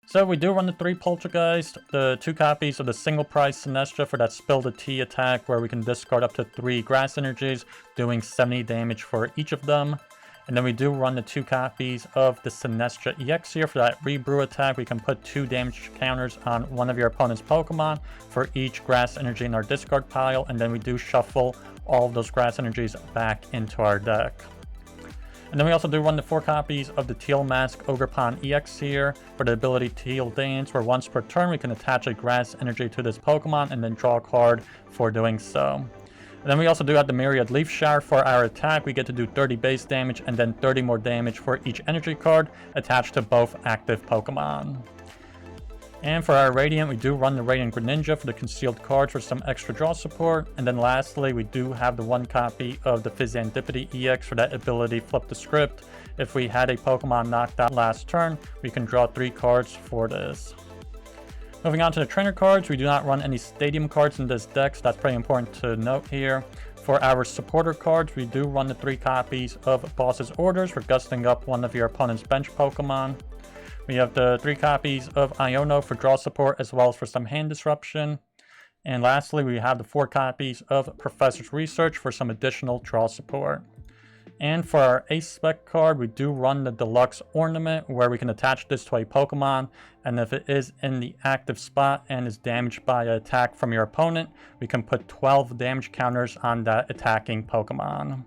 So we do run the 3 Poltergeist, the 2 copies of the single price Sinistcha for that Spill the Tea attack where we can discard up to 3 grass energies, doing 70 damage for each of them. And then we do run the 2 copies of the Sinistcha EX here for that Rebrew attack. We can put 2 damage counters on one of your opponent's Pokemon for each grass energy in our discard pile, and then we do shuffle all of those grass energies back into our deck. And then we also do run the 4 copies of the Teal Mask Ogerpon EX here for the ability Teal Dance, where once per turn we can attach a grass energy to this Pokemon and then draw a card for doing so. And then we also do have the Myriad Leaf Shower for our attack. We get to do 30 base damage and then 30 more damage for each energy card attached to both active Pokemon. And for our Radiant, we do run the Radiant Greninja for the concealed cards for some extra draw support. And then lastly, we do have the 1 copy of the Fizzandipity EX for that ability Flip the Script. If we had a Pokemon knocked out last turn, we can draw 3 cards for this. Moving on to the trainer cards, we do not run any stadium cards in this deck, so that's pretty important to note here. For our supporter cards, we do run the 3 copies of Boss's Orders for gusting up one of your opponent's bench Pokemon. We have the 3 copies of Iono for draw support as well as for some hand disruption. And lastly, we have the 4 copies of Professor's Research for some additional draw support. And for our Ace Spec card, we do run the Deluxe Ornament where we can attach this to a Pokemon, and if it is in the active spot and is damaged by an attack from your opponent, we can put 12 damage counters on that attacking Pokemon.